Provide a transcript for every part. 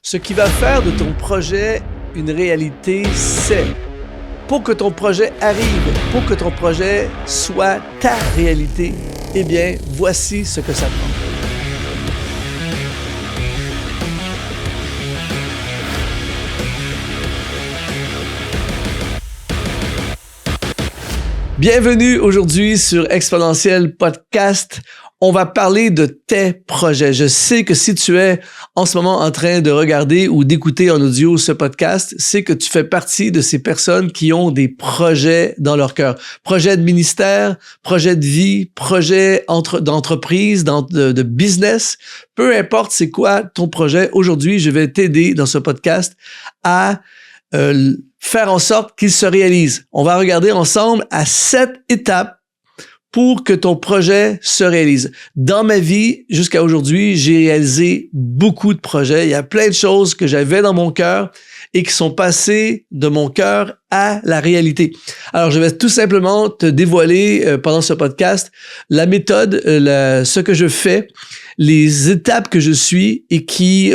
Ce qui va faire de ton projet une réalité, c'est pour que ton projet arrive, pour que ton projet soit ta réalité, eh bien, voici ce que ça prend. Bienvenue aujourd'hui sur Exponentiel Podcast. On va parler de tes projets. Je sais que si tu es en ce moment en train de regarder ou d'écouter en audio ce podcast, c'est que tu fais partie de ces personnes qui ont des projets dans leur cœur. Projets de ministère, projets de vie, projets d'entreprise, de business. Peu importe c'est quoi ton projet. Aujourd'hui, je vais t'aider dans ce podcast à faire en sorte qu'il se réalise. On va regarder ensemble à 7 étapes pour que ton projet se réalise. Dans ma vie, jusqu'à aujourd'hui, j'ai réalisé beaucoup de projets. Il y a plein de choses que j'avais dans mon cœur et qui sont passées de mon cœur à la réalité. Alors, je vais tout simplement te dévoiler pendant ce podcast la méthode, ce que je fais, les étapes que je suis et qui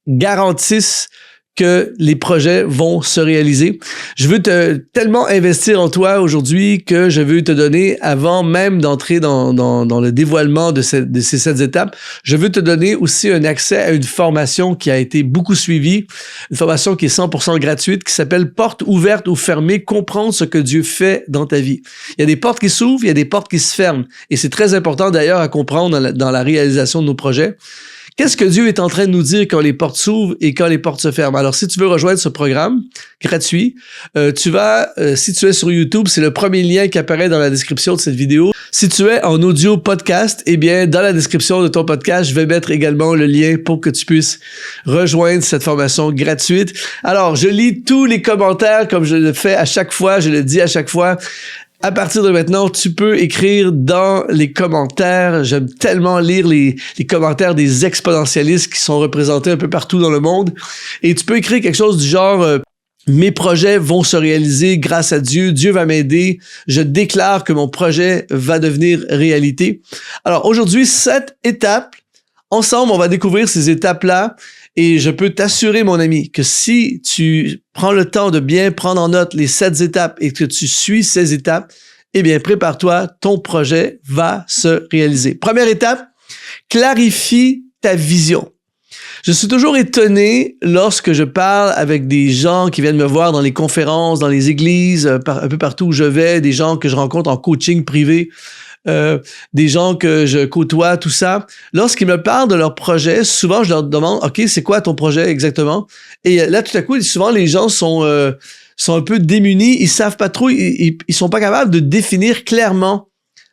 garantissent que les projets vont se réaliser. Je veux tellement investir en toi aujourd'hui que je veux te donner, avant même d'entrer dans le dévoilement de ces 7 étapes, je veux te donner aussi un accès à une formation qui a été beaucoup suivie, une formation qui est 100% gratuite, qui s'appelle « Portes ouvertes ou fermées, comprendre ce que Dieu fait dans ta vie ». Il y a des portes qui s'ouvrent, il y a des portes qui se ferment. Et c'est très important d'ailleurs à comprendre dans la réalisation de nos projets. Qu'est-ce que Dieu est en train de nous dire quand les portes s'ouvrent et quand les portes se ferment? Alors, si tu veux rejoindre ce programme gratuit, tu vas, si tu es sur YouTube, c'est le premier lien qui apparaît dans la description de cette vidéo. Si tu es en audio podcast, eh bien, dans la description de ton podcast, je vais mettre également le lien pour que tu puisses rejoindre cette formation gratuite. Alors, je lis tous les commentaires comme je le fais à chaque fois, je le dis à chaque fois. À partir de maintenant, tu peux écrire dans les commentaires. J'aime tellement lire les commentaires des exponentialistes qui sont représentés un peu partout dans le monde. Et tu peux écrire quelque chose du genre mes projets vont se réaliser grâce à Dieu. Dieu va m'aider. Je déclare que mon projet va devenir réalité. Alors aujourd'hui, 7 étapes. Ensemble, on va découvrir ces étapes-là. Et je peux t'assurer, mon ami, que si tu prends le temps de bien prendre en note les 7 étapes et que tu suis ces étapes, eh bien, prépare-toi, ton projet va se réaliser. Première étape, clarifie ta vision. Je suis toujours étonné lorsque je parle avec des gens qui viennent me voir dans les conférences, dans les églises, un peu partout où je vais, des gens que je rencontre en coaching privé, des gens que je côtoie, tout ça. Lorsqu'ils me parlent de leur projet, souvent je leur demande, OK, c'est quoi ton projet exactement? Et là, tout à coup, souvent les gens sont un peu démunis, ils savent pas trop, ils sont pas capables de définir clairement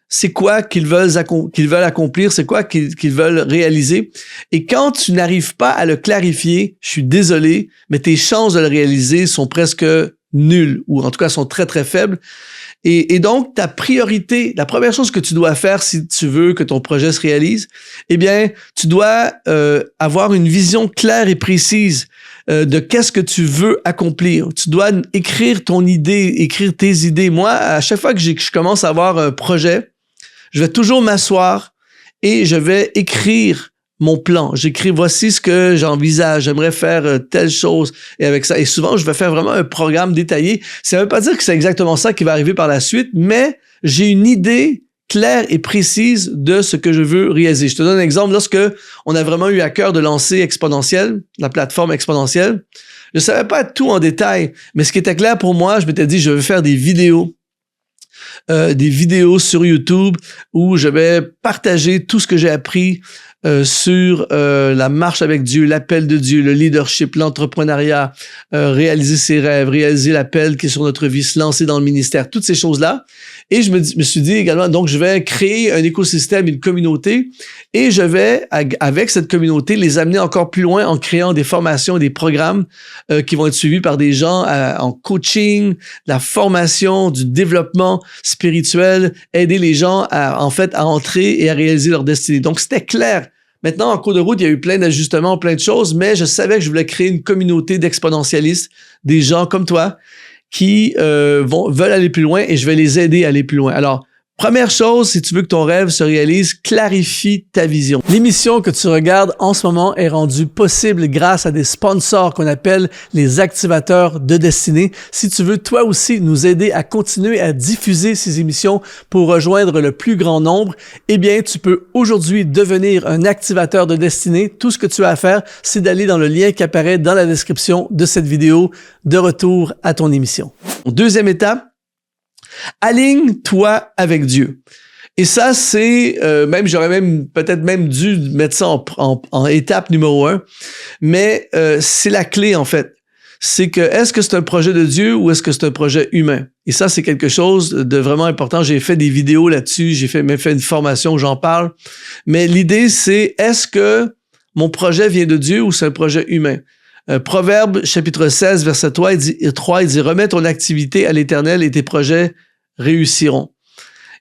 c'est quoi qu'ils veulent accomplir, c'est quoi qu'ils veulent réaliser. Et quand tu n'arrives pas à le clarifier, je suis désolé, mais tes chances de le réaliser sont presque nulles, ou en tout cas sont très, très faibles. Et donc, ta priorité, la première chose que tu dois faire si tu veux que ton projet se réalise, eh bien, tu dois avoir une vision claire et précise de qu'est-ce que tu veux accomplir. Tu dois écrire ton idée, écrire tes idées. Moi, à chaque fois que je commence à avoir un projet, je vais toujours m'asseoir et je vais écrire mon plan. J'écris, voici ce que j'envisage. J'aimerais faire telle chose. Et avec ça, et souvent, je vais faire vraiment un programme détaillé. Ça ne veut pas dire que c'est exactement ça qui va arriver par la suite, mais j'ai une idée claire et précise de ce que je veux réaliser. Je te donne un exemple. Lorsque on a vraiment eu à cœur de lancer Exponentiel, la plateforme Exponentiel, je ne savais pas tout en détail, mais ce qui était clair pour moi, je m'étais dit, je veux faire des vidéos sur YouTube où je vais partager tout ce que j'ai appris sur la marche avec Dieu, l'appel de Dieu, le leadership, l'entrepreneuriat, réaliser ses rêves, réaliser l'appel qui est sur notre vie, se lancer dans le ministère, toutes ces choses-là. Et je me suis dit également, donc je vais créer un écosystème, une communauté, et je vais, avec cette communauté, les amener encore plus loin en créant des formations, des programmes qui vont être suivis par des gens en coaching, la formation, du développement spirituel, aider les gens à entrer et à réaliser leur destinée. Donc, c'était clair. Maintenant, en cours de route, il y a eu plein d'ajustements, plein de choses, mais je savais que je voulais créer une communauté d'exponentialistes, des gens comme toi qui veulent aller plus loin et je vais les aider à aller plus loin. Alors, Première chose, si tu veux que ton rêve se réalise, clarifie ta vision. L'émission que tu regardes en ce moment est rendue possible grâce à des sponsors qu'on appelle les activateurs de destinée. Si tu veux toi aussi nous aider à continuer à diffuser ces émissions pour rejoindre le plus grand nombre, eh bien, tu peux aujourd'hui devenir un activateur de destinée. Tout ce que tu as à faire, c'est d'aller dans le lien qui apparaît dans la description de cette vidéo de retour à ton émission. Deuxième étape, aligne-toi avec Dieu. Et ça, c'est, j'aurais peut-être même dû mettre ça en étape numéro 1, mais c'est la clé en fait. C'est que, est-ce que c'est un projet de Dieu ou est-ce que c'est un projet humain? Et ça, c'est quelque chose de vraiment important. J'ai fait des vidéos là-dessus, j'ai même fait une formation où j'en parle. Mais l'idée, c'est, est-ce que mon projet vient de Dieu ou c'est un projet humain? Proverbe, chapitre 16, verset 3, il dit « Remets ton activité à l'Éternel et tes projets réussiront. »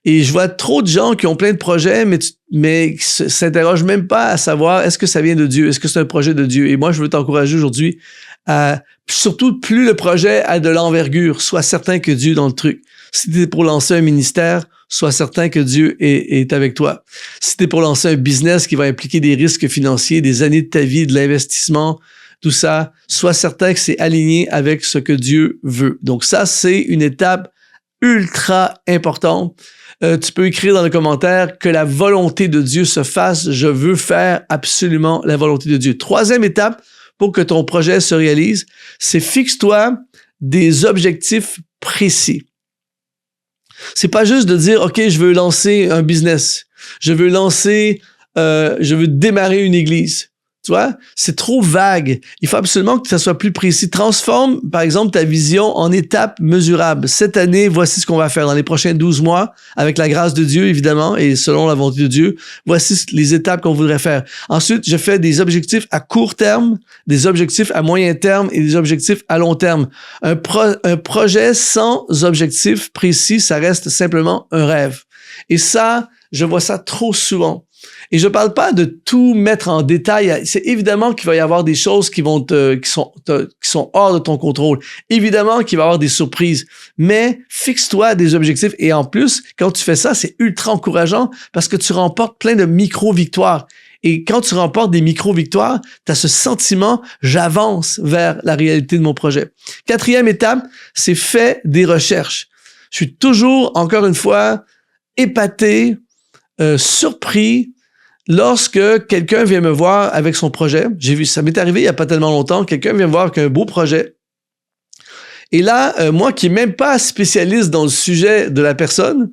Et je vois trop de gens qui ont plein de projets, mais qui s'interrogent même pas à savoir est-ce que ça vient de Dieu, est-ce que c'est un projet de Dieu. Et moi, je veux t'encourager aujourd'hui à, surtout plus le projet a de l'envergure, sois certain que Dieu est dans le truc. Si tu es pour lancer un ministère, sois certain que Dieu est avec toi. Si tu es pour lancer un business qui va impliquer des risques financiers, des années de ta vie, de l'investissement, tout ça, sois certain que c'est aligné avec ce que Dieu veut. Donc ça, c'est une étape ultra importante. Tu peux écrire dans le commentaire que la volonté de Dieu se fasse. Je veux faire absolument la volonté de Dieu. Troisième étape pour que ton projet se réalise, c'est fixe-toi des objectifs précis. C'est pas juste de dire, OK, je veux lancer un business. Je veux démarrer une église. Tu vois, c'est trop vague. Il faut absolument que ça soit plus précis. Transforme, par exemple, ta vision en étapes mesurables. Cette année, voici ce qu'on va faire dans les prochains 12 mois, avec la grâce de Dieu, évidemment, et selon la volonté de Dieu. Voici les étapes qu'on voudrait faire. Ensuite, je fais des objectifs à court terme, des objectifs à moyen terme et des objectifs à long terme. Un projet sans objectif précis, ça reste simplement un rêve. Et ça, je vois ça trop souvent. Et je parle pas de tout mettre en détail. C'est évidemment qu'il va y avoir des choses qui sont hors de ton contrôle. Évidemment qu'il va y avoir des surprises. Mais fixe-toi des objectifs. Et en plus, quand tu fais ça, c'est ultra encourageant parce que tu remportes plein de micro-victoires. Et quand tu remportes des micro-victoires, tu as ce sentiment, j'avance vers la réalité de mon projet. Quatrième étape, c'est fais des recherches. Je suis toujours, encore une fois, épaté, surpris lorsque quelqu'un vient me voir avec son projet. J'ai vu, ça m'est arrivé il n'y a pas tellement longtemps, quelqu'un vient me voir avec un beau projet. Et là, moi qui n'ai même pas spécialiste dans le sujet de la personne,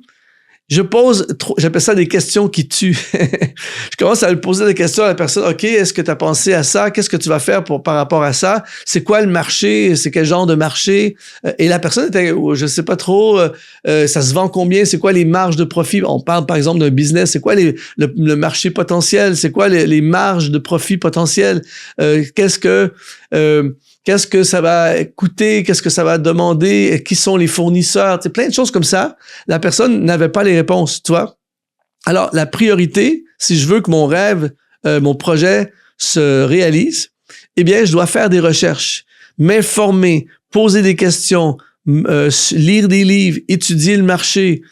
j'appelle ça des questions qui tuent. Je commence à lui poser des questions à la personne. OK, est-ce que tu as pensé à ça? Qu'est-ce que tu vas faire par rapport à ça? C'est quoi le marché? C'est quel genre de marché? Et la personne était, je sais pas trop, ça se vend combien? C'est quoi les marges de profit? On parle par exemple d'un business. C'est quoi le marché potentiel? C'est quoi les marges de profit potentielles? Qu'est-ce que ça va coûter? Qu'est-ce que ça va demander? Qui sont les fournisseurs? Tu sais, plein de choses comme ça. La personne n'avait pas les réponses, tu vois. Alors, la priorité, si je veux que mon rêve, mon projet se réalise, eh bien, je dois faire des recherches, m'informer, poser des questions, lire des livres, étudier le marché,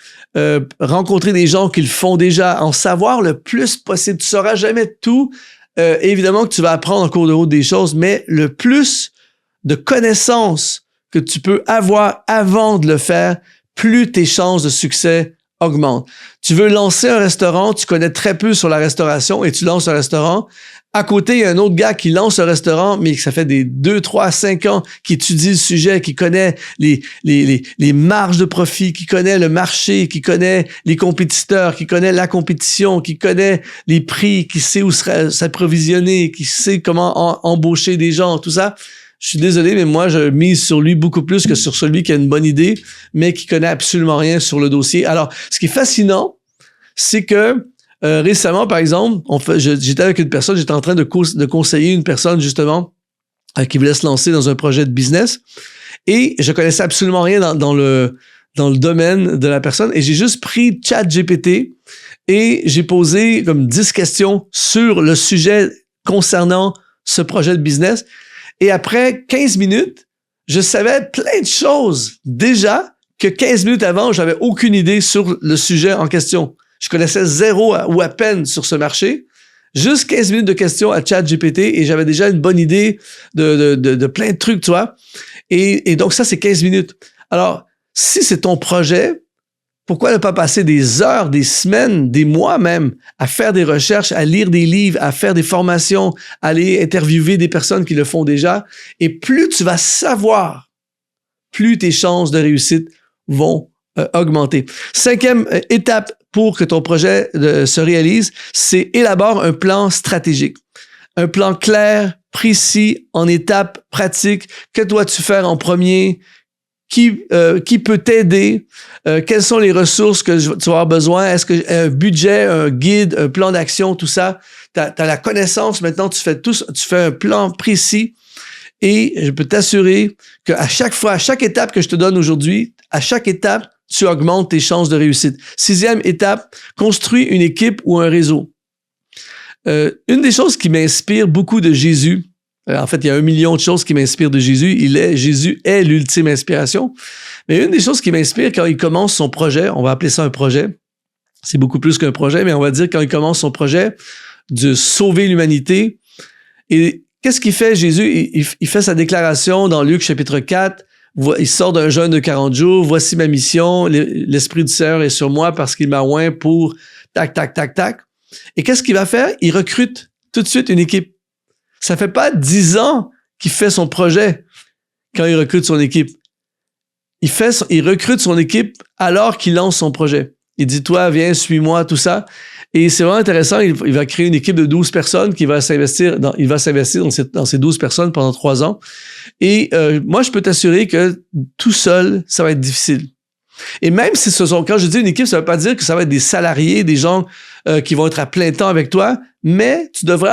rencontrer des gens qui le font déjà, en savoir le plus possible. Tu sauras jamais tout. Évidemment que tu vas apprendre en cours de route des choses, mais le plus de connaissances que tu peux avoir avant de le faire, plus tes chances de succès augmentent. Tu veux lancer un restaurant, tu connais très peu sur la restauration et tu lances un restaurant. À côté, il y a un autre gars qui lance un restaurant, mais ça fait des 2, 3, 5 ans qui étudie le sujet, qui connaît les marges de profit, qui connaît le marché, qui connaît les compétiteurs, qui connaît la compétition, qui connaît les prix, qui sait où s'approvisionner, qui sait comment embaucher des gens, tout ça. Je suis désolé, mais moi, je mise sur lui beaucoup plus que sur celui qui a une bonne idée, mais qui connaît absolument rien sur le dossier. Alors, ce qui est fascinant, c'est que récemment, par exemple, j'étais avec une personne, j'étais en train de conseiller une personne, justement, qui voulait se lancer dans un projet de business. Et je connaissais absolument rien dans le domaine de la personne. Et j'ai juste pris ChatGPT et j'ai posé comme 10 questions sur le sujet concernant ce projet de business. Et après 15 minutes, je savais plein de choses déjà que 15 minutes avant, j'avais aucune idée sur le sujet en question. Je connaissais zéro ou à peine sur ce marché. Juste 15 minutes de questions à ChatGPT et j'avais déjà une bonne idée de plein de trucs, tu vois. Et donc ça, c'est 15 minutes. Alors, si c'est ton projet, pourquoi ne pas passer des heures, des semaines, des mois même à faire des recherches, à lire des livres, à faire des formations, à aller interviewer des personnes qui le font déjà? Et plus tu vas savoir, plus tes chances de réussite vont augmenter. 5e étape pour que ton projet se réalise, c'est élabore un plan stratégique. Un plan clair, précis, en étapes pratiques. Que dois-tu faire en premier? Qui peut t'aider? Quelles sont les ressources que tu vas avoir besoin? Est-ce que un budget, un guide, un plan d'action, tout ça? T'as la connaissance maintenant, tu fais un plan précis et je peux t'assurer qu'à chaque fois, à chaque étape que je te donne aujourd'hui, à chaque étape, tu augmentes tes chances de réussite. 6e étape, construis une équipe ou un réseau. Une des choses qui m'inspire beaucoup de Jésus, en fait, il y a 1 million de choses qui m'inspirent de Jésus. Jésus est l'ultime inspiration. Mais une des choses qui m'inspire quand il commence son projet, on va appeler ça un projet, c'est beaucoup plus qu'un projet, mais on va dire quand il commence son projet de sauver l'humanité. Et qu'est-ce qu'il fait, Jésus? Il fait sa déclaration dans Luc chapitre 4. Il sort d'un jeûne de 40 jours. Voici ma mission. L'Esprit du Seigneur est sur moi parce qu'il m'a oint pour tac, tac, tac, tac. Et qu'est-ce qu'il va faire? Il recrute tout de suite une équipe. Ça fait pas 10 ans qu'il fait son projet quand il recrute son équipe. Il recrute son équipe alors qu'il lance son projet. Il dit, toi, viens, suis-moi, tout ça. Et c'est vraiment intéressant. Il va créer une équipe de 12 personnes qui va s'investir dans ces 12 personnes pendant 3 ans. Et moi, je peux t'assurer que tout seul, ça va être difficile. Et même si quand je dis une équipe, ça ne veut pas dire que ça va être des salariés, des gens qui vont être à plein temps avec toi, mais tu devrais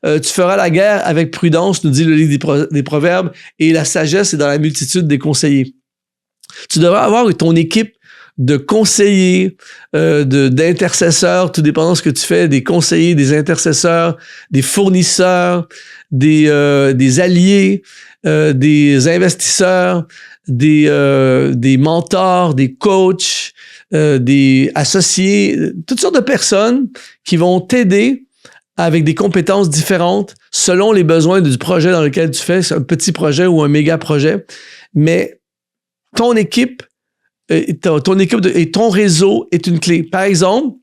tu feras la guerre avec prudence, nous dit le livre des Proverbes, et la sagesse est dans la multitude des conseillers. Tu devrais avoir ton équipe de conseillers, d'intercesseurs, tout dépendant de ce que tu fais, des conseillers, des intercesseurs, des fournisseurs, des alliés, des investisseurs, des mentors, des coachs, des associés, toutes sortes de personnes qui vont t'aider avec des compétences différentes selon les besoins du projet dans lequel tu fais, c'est un petit projet ou un méga projet, mais ton équipe et ton réseau est une clé. Par exemple,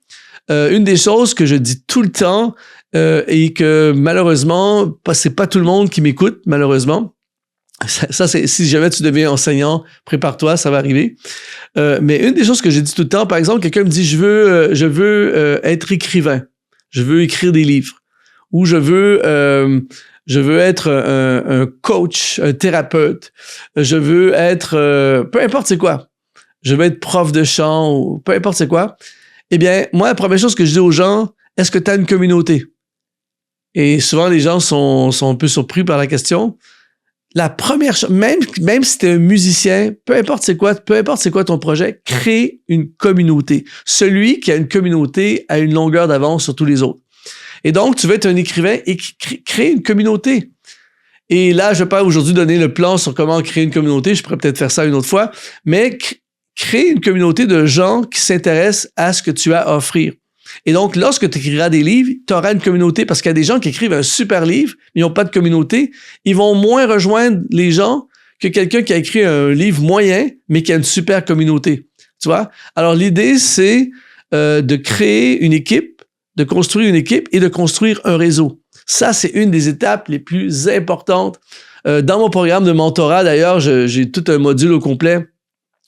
une des choses que je dis tout le temps et que malheureusement, c'est pas tout le monde qui m'écoute, malheureusement. Ça, c'est si jamais tu deviens enseignant, prépare-toi, ça va arriver. Mais une des choses que j'ai dit tout le temps, par exemple, quelqu'un me dit je veux être écrivain, je veux écrire des livres, ou je veux être un coach, un thérapeute, je veux être peu importe c'est quoi, je veux être prof de chant ou peu importe c'est quoi. Eh bien, moi, la première chose que je dis aux gens, est-ce que tu as une communauté? Et souvent, les gens sont un peu surpris par la question. La première chose, même si tu es un musicien, peu importe c'est quoi ton projet, crée une communauté. Celui qui a une communauté a une longueur d'avance sur tous les autres. Et donc, tu veux être un écrivain et crée une communauté. Et là, je ne vais pas aujourd'hui donner le plan sur comment créer une communauté, je pourrais peut-être faire ça une autre fois, mais crée une communauté de gens qui s'intéressent à ce que tu as à offrir. Et donc, lorsque tu écriras des livres, tu auras une communauté parce qu'il y a des gens qui écrivent un super livre, mais ils n'ont pas de communauté. Ils vont moins rejoindre les gens que quelqu'un qui a écrit un livre moyen, mais qui a une super communauté. Tu vois? Alors, l'idée, c'est de créer une équipe, de construire une équipe et de construire un réseau. Ça, c'est une des étapes les plus importantes. Dans mon programme de mentorat, d'ailleurs, j'ai tout un module au complet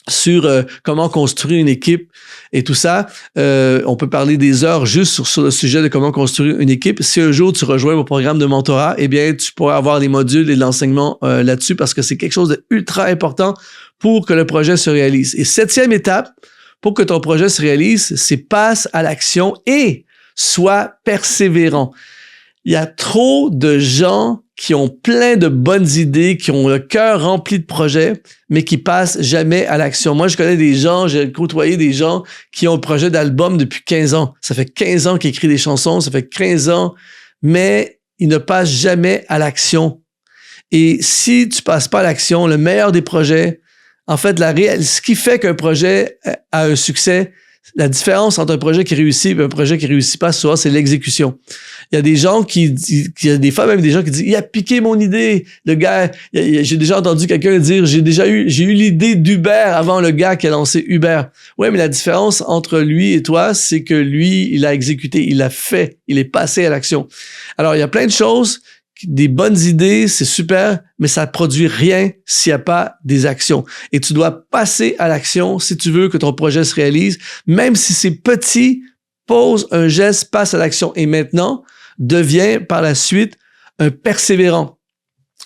sur comment construire une équipe et tout ça. On peut parler des heures juste sur le sujet de comment construire une équipe. Si un jour tu rejoins mon programme de mentorat, eh bien, tu pourras avoir des modules et de l'enseignement là-dessus parce que c'est quelque chose d'ultra important pour que le projet se réalise. Et 7e étape, pour que ton projet se réalise, c'est passe à l'action et sois persévérant. Il y a trop de gens qui ont plein de bonnes idées, qui ont le cœur rempli de projets, mais qui passent jamais à l'action. Moi, je connais des gens, j'ai côtoyé des gens qui ont un projet d'album depuis 15 ans. Ça fait 15 ans qu'ils écrivent des chansons, ça fait 15 ans, mais ils ne passent jamais à l'action. Et si tu passes pas à l'action, le meilleur des projets En fait, ce qui fait qu'un projet a un succès, la différence entre un projet qui réussit et un projet qui réussit pas, souvent, c'est l'exécution. Il y a des gens il y a des fois même des gens qui disent, il a piqué mon idée. Le gars, j'ai déjà entendu quelqu'un dire, j'ai eu l'idée d'Uber avant le gars qui a lancé Uber. Ouais, mais la différence entre lui et toi, c'est que lui, il a exécuté, il a fait, il est passé à l'action. Alors, il y a plein de choses. Des bonnes idées, c'est super, mais ça ne produit rien s'il n'y a pas des actions. Et tu dois passer à l'action si tu veux que ton projet se réalise. Même si c'est petit, pose un geste, passe à l'action. Et maintenant, deviens par la suite un persévérant.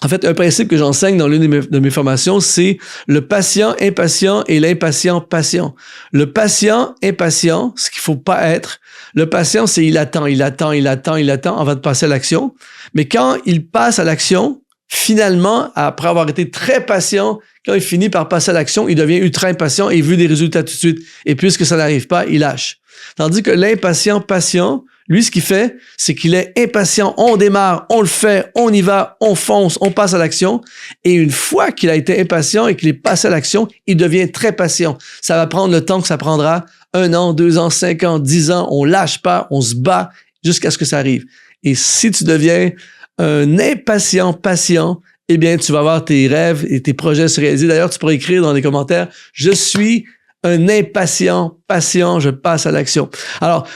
En fait, un principe que j'enseigne dans l'une de mes formations, c'est le patient impatient et l'impatient patient. Le patient impatient, ce qu'il faut pas être. Le patient, c'est il attend avant de passer à l'action. Mais quand il passe à l'action, finalement, après avoir été très patient, quand il finit par passer à l'action, il devient ultra impatient et il veut des résultats tout de suite. Et puisque ça n'arrive pas, il lâche. Tandis que l'impatient patient, lui, ce qu'il fait, c'est qu'il est impatient. On démarre, on le fait, on y va, on fonce, on passe à l'action. Et une fois qu'il a été impatient et qu'il est passé à l'action, il devient très patient. Ça va prendre le temps que ça prendra. 1 an, 2 ans, 5 ans, 10 ans. On lâche pas, on se bat jusqu'à ce que ça arrive. Et si tu deviens un impatient patient, eh bien, tu vas voir tes rêves et tes projets se réaliser. D'ailleurs, tu pourrais écrire dans les commentaires, je suis un impatient patient, je passe à l'action. Alors,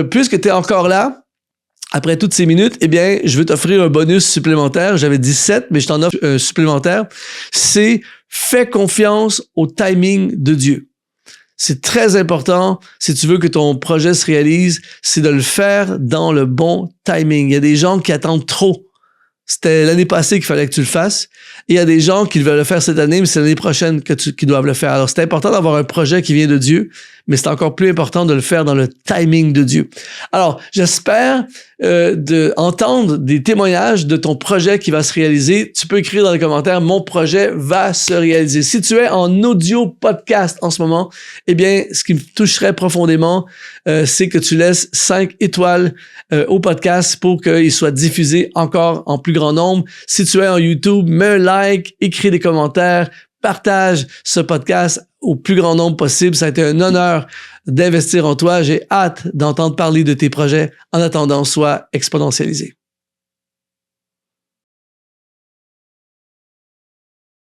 puisque tu es encore là, après toutes ces minutes, eh bien, je vais t'offrir un bonus supplémentaire. J'avais 17, mais je t'en offre un supplémentaire. C'est fais confiance au timing de Dieu. C'est très important, si tu veux que ton projet se réalise, c'est de le faire dans le bon timing. Il y a des gens qui attendent trop. C'était l'année passée qu'il fallait que tu le fasses. Et il y a des gens qui veulent le faire cette année, mais c'est l'année prochaine qu'ils doivent le faire. Alors, c'est important d'avoir un projet qui vient de Dieu, mais c'est encore plus important de le faire dans le timing de Dieu. Alors, j'espère entendre des témoignages de ton projet qui va se réaliser. Tu peux écrire dans les commentaires, mon projet va se réaliser. Si tu es en audio podcast en ce moment, eh bien, ce qui me toucherait profondément, c'est que tu laisses 5 étoiles au podcast pour qu'il soit diffusé encore en plus grand nombre. Si tu es en YouTube, mets un like, écris des commentaires, partage ce podcast au plus grand nombre possible. Ça a été un honneur d'investir en toi. J'ai hâte d'entendre parler de tes projets. En attendant, sois exponentialisé.